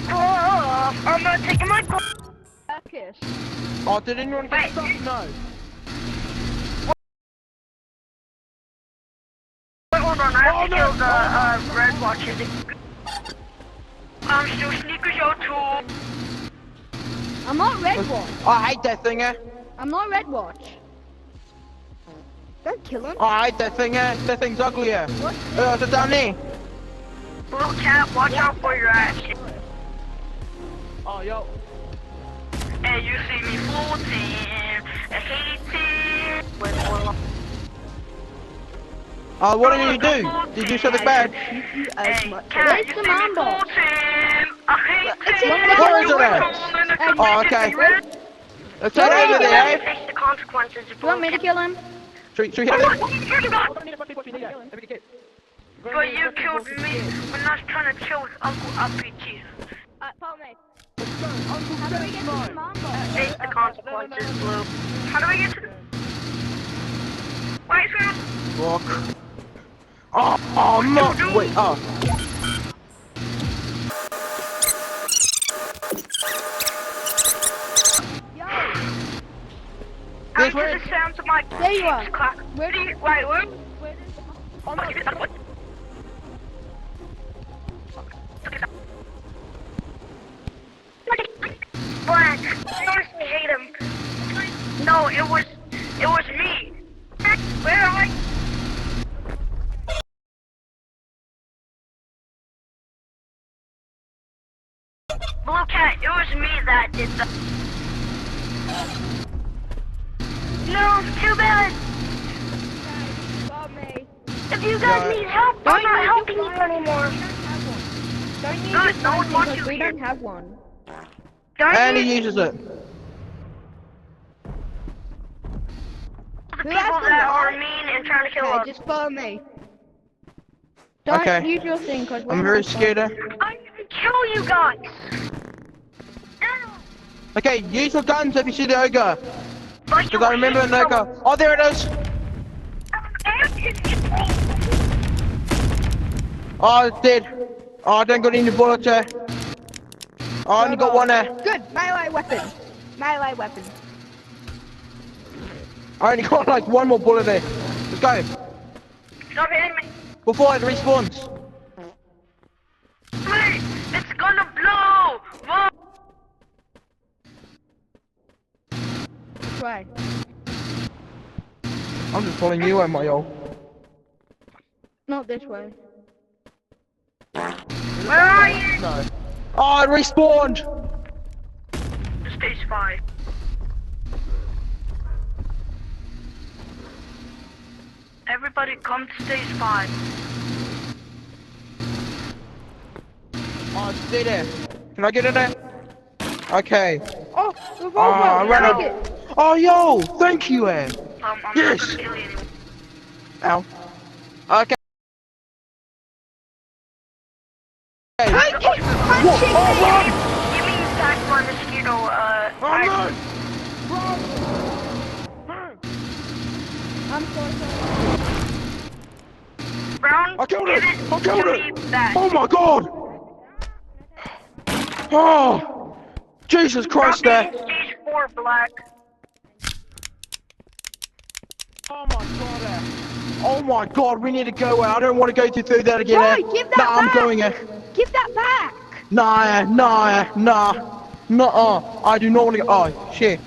my glove. I'm not taking my glove. Kiss. Oh, did anyone get Wait. stuck? No. Wait, hold on. I have to no. kill the red watches. Still sneakers yo too. I'm not Red Watch. I hate that thing, eh? I'm not Red Watch. Don't kill him. I hate that thing, eh? That thing's ugly, eh? Is it down there? Blue cat, watch out for your ass. Oh, yo. And you see me floating, I hate it. Wait, hold on. What did you do? Did you something bad? Hey, cat, Where's you the see me mambo? floating, I hate it. What is it at? Oh, okay. It's all over there, eh? Face the consequences. You want me to kill him? Should we hit it? But you killed me when I was trying to chill with Uncle RPG. Follow me. How do we get to the mambo? Face the consequences, Blue. How do we get to the... Wait, sir. Walk. Oh, no. Wait, oh. Out to the sounds of my There you are. clock. Where do you... Wait, where? Oh, no. Black. I honestly hate him. No, it was me. Where am I? Blue cat, it was me that did the... No, too bad. Follow me. If you guys need help, I'm not helping you anymore. Don't use Good, this no one one wants because you we here. don't have one. And he uses it. The Who people has the that are light? mean and trying to kill Okay, us. just follow me. Don't Okay. use your thing because I'm very scared, eh? I'm gonna kill you guys. Okay, use your guns if you see the ogre. But you Because I remember an ogre. Oh, there it is. Oh, it's dead. Oh, I don't got any bullets, eh? Oh, I only got one, eh? Good, melee weapon. Melee weapon. I only got like one more bullet there. Let's go. Stop hitting me. Before it respawns. Wait, it's gonna blow. Whoa. This way. I'm just following you, am I, yo? Not this way. Where are you? No. Oh, it respawned. Stage 5. Everybody come to stage 5. Oh, it's dead there. Can I get in there? Okay. Oh, revolver. I ran Take out. it. Oh, yo, thank you, eh? I'm Yes. not gonna kill you anymore. Ow. Okay. Punch it. Whoa, oh, run! You mean attack by mosquito, Oh, no! I'm so sorry. Brown, I killed give it! I to killed me it! back. Oh my god! Oh! Jesus Christ, Drop there! it in stage 4, Black. Oh my god, oh my god, we need to go out. I don't want to go through that again. Right, give that I'm back. going Give that back. Nah. I do not want to go. Oh, shit.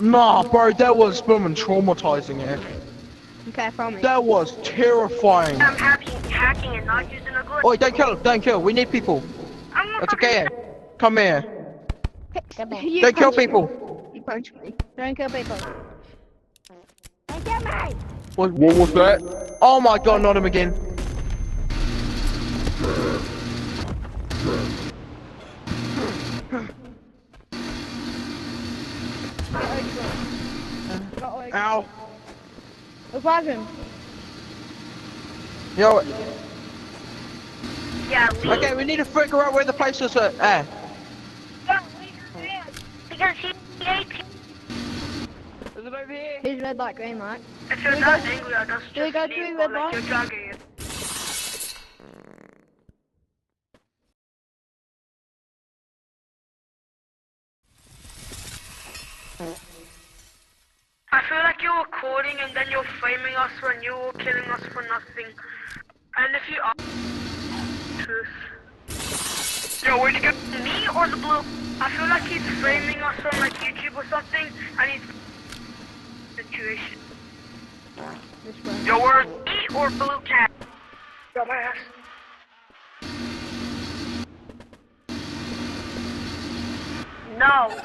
Nah, bro, that was booming traumatizing, eh? Okay, follow me. That was terrifying. I'm hacking and not using a glitch. Oh, don't kill. We need people. I'm not That's okay. Come here. You Don't kill punch me. people. You punch me. Don't kill people. Don't kill me. What was that? Oh my god, not him again. Ow. Revive him. Yo, Yeah, leave. okay, we need to figure out where the place is at. Because he ate. Is it over here? He's red light, green light. If you're not angry, I'll just Do we go leave through while, red like light? you're jogging. recording and then you're framing us when you're killing us for nothing. And if you are truth. Yo, where'd you go? Me or the blue? I feel like he's framing us on like YouTube or something, and he's situation. Yo, where's me or blue cat? Dumbass. No.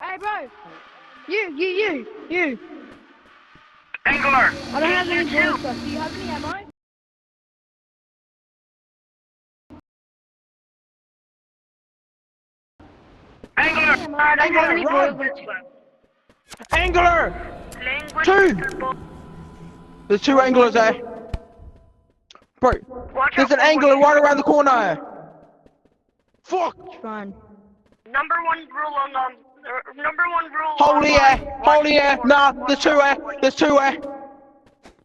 Hey, bro. You. Angler. I don't have you any too. bullet stuff. Do you have any ammo? Angler. I don't have any Run. bullets. Angler! Language. Two. People. There's two anglers there. Bro, Watch there's out an for angler what- right around the corner. Fuck! It's fine. Number one rule on number one rule. Holy on air! Holy air! Nah, there's two air! There's two air!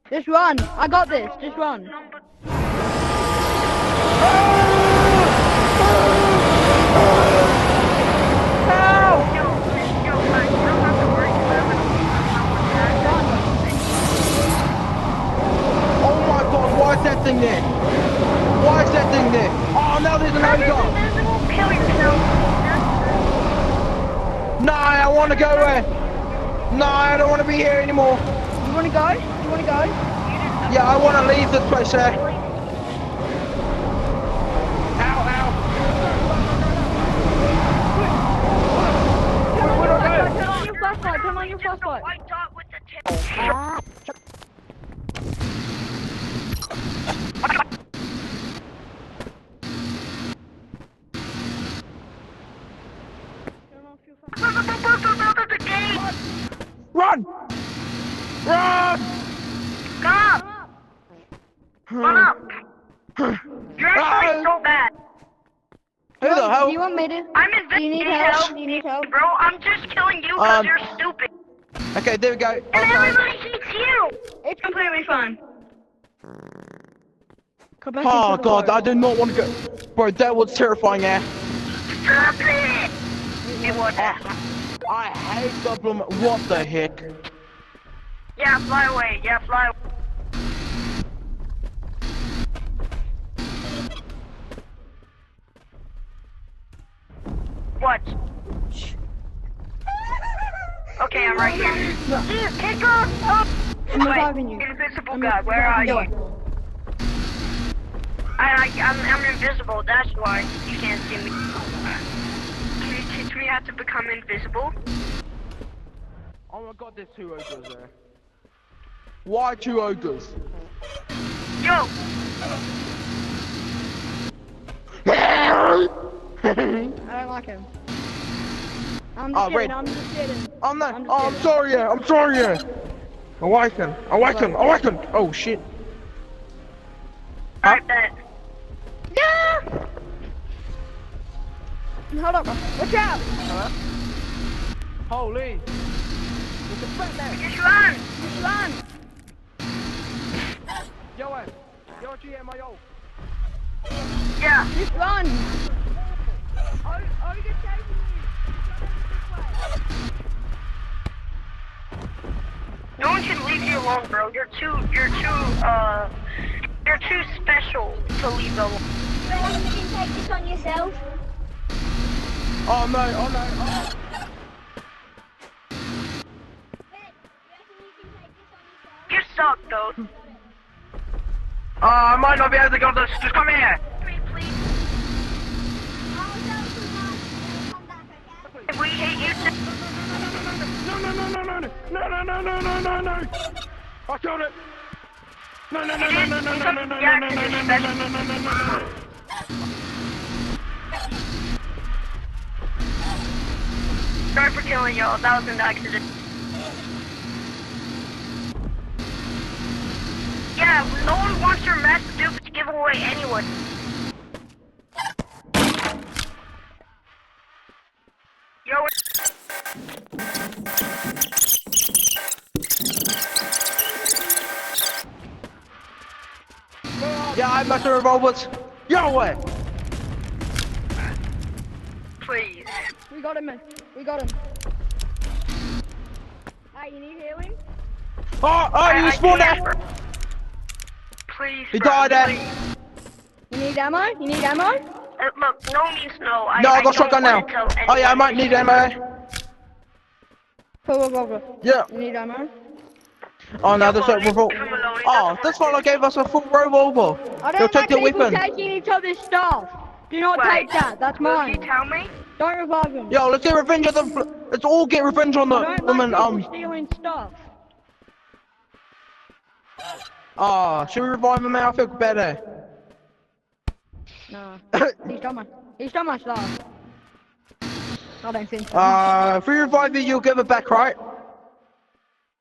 Just run. I got this. Just run. Number Help! yo, man, you don't have to worry about it. Oh my god, why is that thing there? Why is that thing there? Oh, now there's an angler! Kill yourself. Nah, I want to go there! Nah, I don't want to be here anymore! You wanna go? You wanna go? Yeah, I want to leave this place there! Ow, ow! Where do I go? Turn on your flashlight. Turn on your flashlight. White dot with the tip. The gate. Run! Run! Come up. Run up. You're actually so bad. Who the hell? Do you want me to? I'm Do you need investigating help? Do you need help? bro. I'm just killing you because you're stupid. Okay, there we go. And Okay. everybody hates you. It's completely fine. Come back Oh into the god, boat. I do not want to go. Bro, that was terrifying, eh? Stop it. It was. I hate Dublin. What the heck? Yeah, fly away. Yeah, fly away. What? Okay, I'm right here. Dude, kick off! I'm reviving you. Invisible guy, where are you? I'm invisible, that's why you can't see me. Can you teach me how to become invisible? Oh my god, there's two ogres there. Why two ogres? Yo! I don't like him. I'm just Oh, kidding. wait. I'm just kidding. I'm not. I'm just Oh, I'm kidding. sorry, yeah. I'm sorry, yeah. Awaken. Awaken. Awaken. Oh shit. Alright, bet. Yeah! Hold up. Watch out! Holy. There's a threat there. Just run! Just run! Yo, yo, GMIO. Yeah. Just run! No one can leave you alone, bro. You're too special to leave alone. You can take this on yourself. Oh no, oh no, oh. You suck, though. I might not be able to go this. Just come here. Please. We hate you. No. I killed it. No. Sorry for killing y'all. That was an accident. Yeah, no one wants your mess to give away anyway. Yo. Yeah, I must have revolvers. Yo, what? Please. We got him, man. We got him. Hey, you need healing? Oh, you spawned there! Please, He bro, died there. please. You need ammo? You need ammo? Look, no means no. No, I got don't shotgun now. wanna tell Oh yeah, I anyone might need ammo. Go. Yeah. You need ammo? Oh no, Yeah, there's well, a revolt. leave him alone, he Oh, doesn't this wanna fella gave us a full revolver. I He'll don't take like the people weapon. taking each other's stuff. Do not Wait, take that. That's will you mine. tell me? Don't revive him. Yo, let's get revenge on the. Let's all get revenge on I the don't woman. like people stealing stuff. Should we revive him now? I feel better. No. He stole my stuff. I don't think so. If we revive you, you'll give it back, right?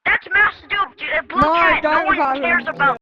That's Master Dude, Blue No, Cat. No don't one revive him. cares about